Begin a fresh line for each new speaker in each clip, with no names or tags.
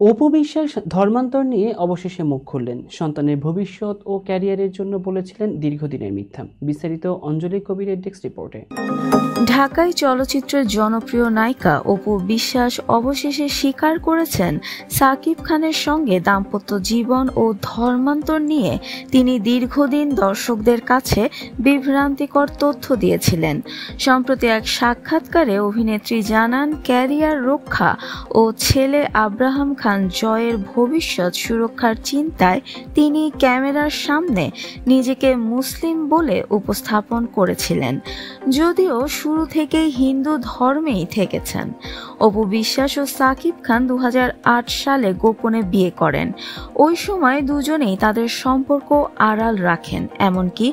অপু বিশ্বাস ধর্মান্তর নিয়ে অবশেষে মুখ খুললেন। সন্তানের ভবিষ্যৎ ও ক্যারিয়ারের জন্য বলেছিলেন দীর্ঘদিনের মিথ্যা। বিস্তারিত অঞ্জলি কবিরের ডেস্ক রিপোর্টে।
ঢাকায় চলচ্চিত্রের জনপ্রিয় নায়িকা অপু বিশ্বাস অবশেষে স্বীকার করেছেন সাকিব খানের সঙ্গে দাম্পত্য জীবন ও ধর্মান্তর নিয়ে তিনি দীর্ঘদিন দর্শকদের কাছে বিভ্রান্তিকর তথ্য দিয়েছিলেন। সম্প্রতি এক সাক্ষাৎকারে অভিনেত্রী জানান, ক্যারিয়ার রক্ষা ও ছেলে আব্রাহাম খান জয়ের ভবিষ্যৎ সুরক্ষার চিন্তায় তিনি ক্যামেরার সামনে নিজেকে মুসলিম বলে উপস্থাপন করেছিলেন, যদিও শুরু থেকেই হিন্দু ধর্মেই থেকেছেন। অপু বিশ্বাস ও সাকিব খান 2008 সালে গোপনে বিয়ে করেন। ওই সময় দুজনেই তাদের সম্পর্ক আড়াল রাখেন, এমনকি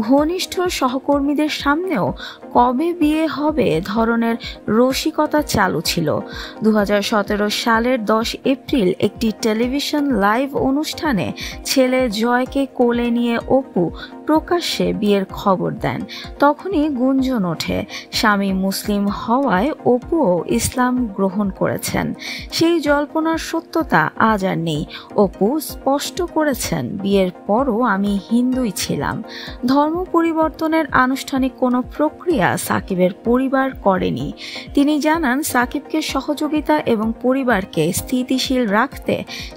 ঘনিষ্ঠ সহকর্মীদের সামনেও কবে বিয়ে হবে ধরনের রসিকতা চালু ছিল। 2017 সালের 10 এপ্রিল একটি টেলিভিশন লাইভ অনুষ্ঠানে ছেলে জয়কে কোলে নিয়ে অপু প্রকাশ্যে বিয়ের খবর দেন। তখনই গুঞ্জন ওঠে, স্বামী মুসলিম হওয়ায় অপুও ইসলাম গ্রহণ করেছেন। সেই জল্পনার সত্যতা আজ আর নেই। অপু স্পষ্ট করেছেন, বিয়ের পরও আমি হিন্দুই ছিলাম। ধর্ম পরিবর্তনের আনুষ্ঠানিক কোনো প্রক্রিয়া সাকিবের পরিবার করেনি। তিনি জানান, সাকিবকে সহযোগিতা এবং পরিবারকে স্থিতিশীল রাখতে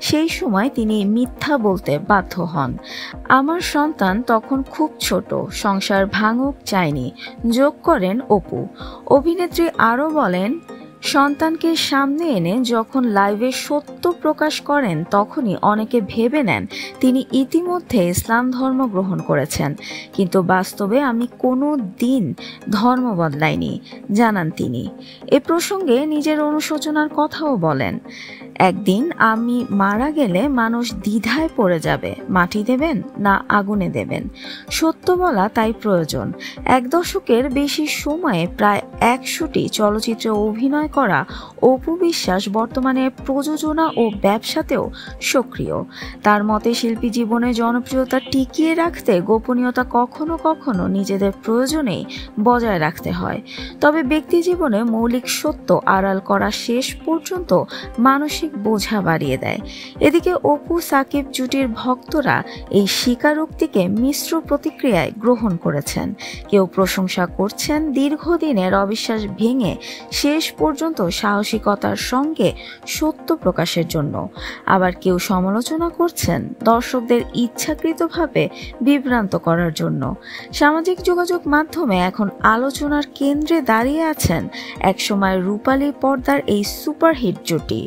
সেই সময় তিনি মিথ্যা বলতে বাধ্য হন। আমার সন্তান তখন খুব ছোট, সংসার ভাঙুক চাইনি, যোগ করেন অপু। অভিনেত্রী আরও বলেন, সন্তানকে সামনে এনে যখন লাইভে সত্য প্রকাশ করেন তখনই অনেকে ভেবে নেন তিনি ইতিমধ্যে ইসলাম ধর্ম গ্রহণ করেছেন, কিন্তু বাস্তবে আমি কোনো দিন ধর্ম বদলাইনি, জানান তিনি। এ প্রসঙ্গে নিজের অনুশোচনার কথাও বলেন, একদিন আমি মারা গেলে মানুষ দ্বিধায় পড়ে যাবে, মাটি দেবেন না আগুনে দেবেন। সত্য বলা তাই প্রয়োজন। 1 দশকের বেশি সময়ে প্রায় 100টি চলচ্চিত্রে অভিনয় করা অপু বিশ্বাস বর্তমানে প্রযোজনা ও ব্যবসাতেও সক্রিয়। তার মতে, শিল্পী জীবনে জনপ্রিয়তা টিকিয়ে রাখতে গোপনীয়তা কখনো কখনো নিজেদের প্রয়োজনেই বজায় রাখতে হয়। তবে ব্যক্তি জীবনে মৌলিক সত্য আড়াল করা শেষ পর্যন্ত মানসিক বোঝা বাড়িয়ে দেয়। এদিকে অপু সাকিব জুটির ভক্তরা এই স্বীকারোক্তিকে মিশ্র প্রতিক্রিয়ায় গ্রহণ করেছেন। কেউ প্রশংসা করছেন দীর্ঘদিনের অবিশ্বাস ভেঙে শেষ পর্যন্ত সাহসিকতার সঙ্গে সত্য প্রকাশের জন্য, আবার কেউ সমালোচনা করছেন দর্শকদের ইচ্ছাকৃতভাবে বিভ্রান্ত করার জন্য। সামাজিক যোগাযোগ মাধ্যমে এখন আলোচনার কেন্দ্রে দাঁড়িয়ে আছেন একসময় রূপালী পর্দার এই সুপারহিট জুটি।